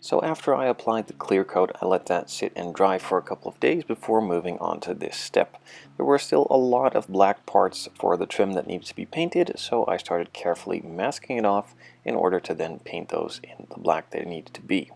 So after I applied the clear coat, I let that sit and dry for a couple of days before moving on to this step. There were still a lot of black parts for the trim that needed to be painted, so I started carefully masking it off in order to then paint those in the black they needed to be.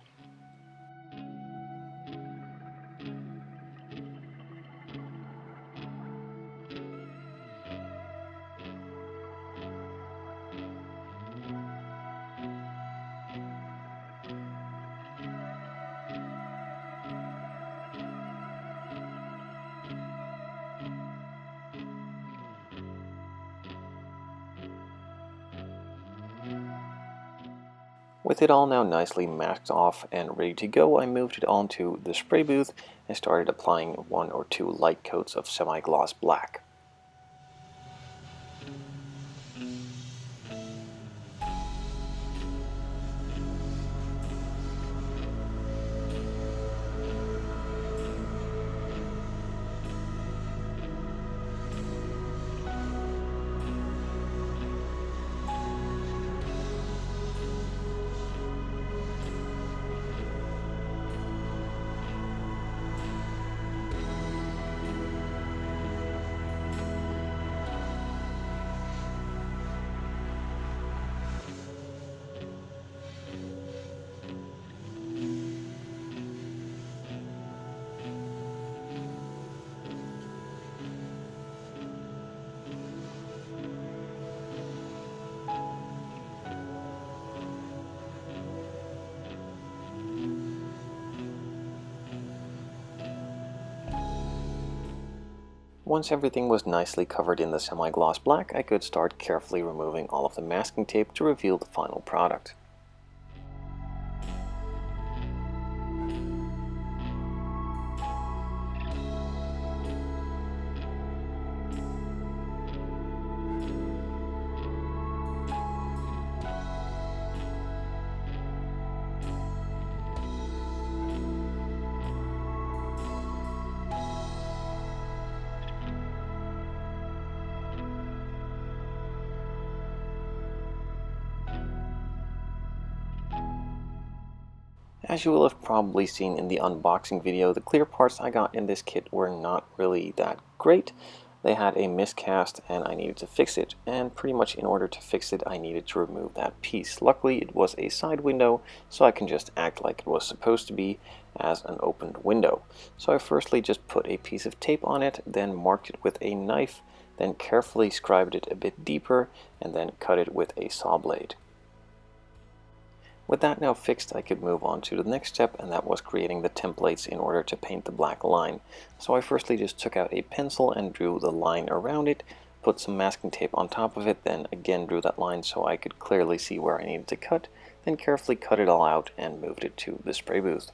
With it all now nicely masked off and ready to go, I moved it onto the spray booth and started applying 1 or 2 light coats of semi-gloss black. Once everything was nicely covered in the semi-gloss black, I could start carefully removing all of the masking tape to reveal the final product. As you will have probably seen in the unboxing video, the clear parts I got in this kit were not really that great. They had a miscast and I needed to fix it, and pretty much in order to fix it I needed to remove that piece. Luckily it was a side window, so I can just act like it was supposed to be as an opened window. So I firstly just put a piece of tape on it, then marked it with a knife, then carefully scribed it a bit deeper, and then cut it with a saw blade. With that now fixed, I could move on to the next step, and that was creating the templates in order to paint the black line. So I firstly just took out a pencil and drew the line around it, put some masking tape on top of it, then again drew that line so I could clearly see where I needed to cut, then carefully cut it all out and moved it to the spray booth.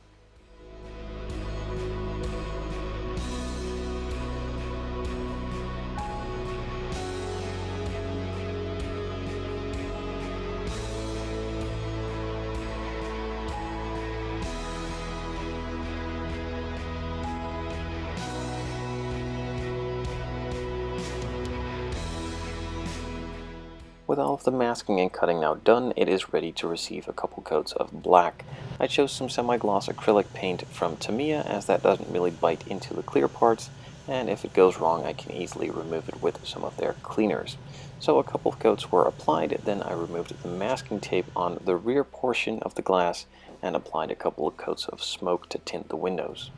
With all of the masking and cutting now done, it is ready to receive a couple coats of black. I chose some semi-gloss acrylic paint from Tamiya, as that doesn't really bite into the clear parts, and if it goes wrong I can easily remove it with some of their cleaners. So a couple of coats were applied, then I removed the masking tape on the rear portion of the glass and applied a couple of coats of smoke to tint the windows.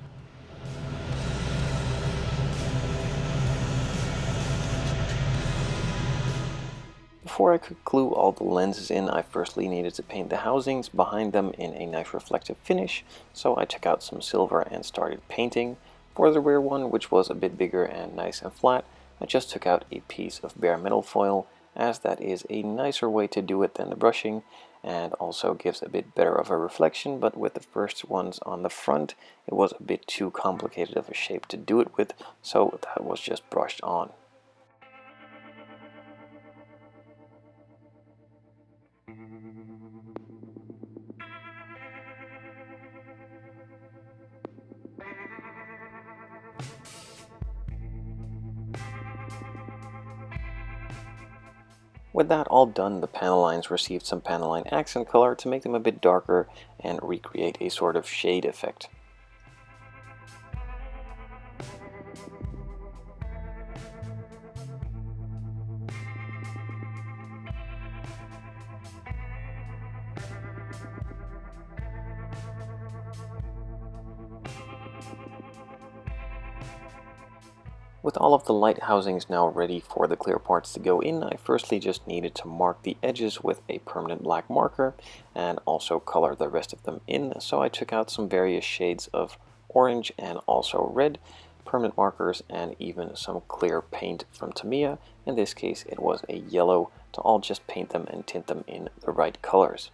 Before I could glue all the lenses in, I firstly needed to paint the housings behind them in a nice reflective finish, so I took out some silver and started painting. For the rear one, which was a bit bigger and nice and flat, I just took out a piece of bare metal foil, as that is a nicer way to do it than the brushing, and also gives a bit better of a reflection. But with the first ones on the front, it was a bit too complicated of a shape to do it with, so that was just brushed on. With that all done, the panel lines received some Panelline accent color to make them a bit darker and recreate a sort of shade effect. With all of the light housings now ready for the clear parts to go in, I firstly just needed to mark the edges with a permanent black marker and also color the rest of them in. So I took out some various shades of orange and also red, permanent markers, and even some clear paint from Tamiya. In this case it was a yellow, to all just paint them and tint them in the right colors.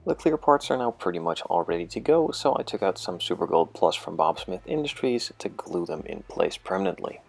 The clear parts are now pretty much all ready to go, so I took out some Super Gold Plus from Bob Smith Industries to glue them in place permanently.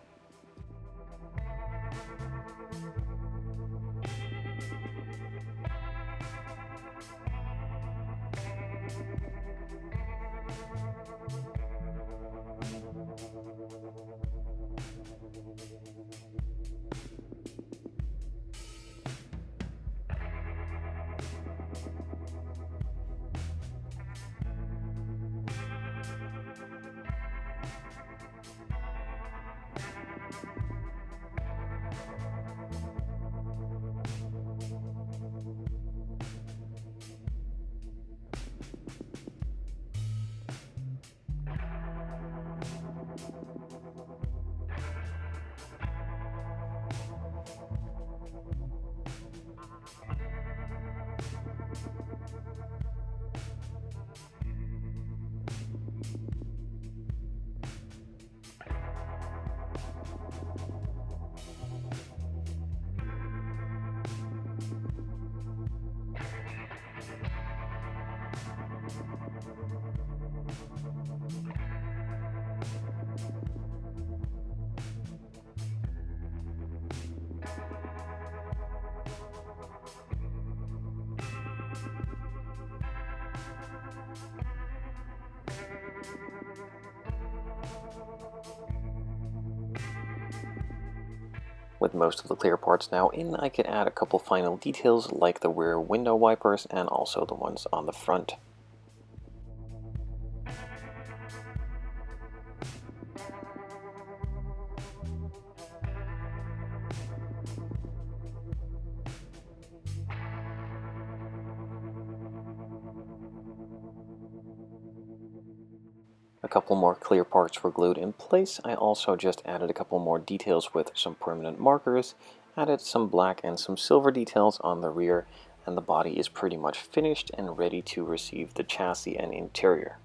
With most of the clear parts now in, I could add a couple final details like the rear window wipers and also the ones on the front. A couple more clear parts were glued in place. I also just added a couple more details with some permanent markers, added some black and some silver details on the rear, and the body is pretty much finished and ready to receive the chassis and interior.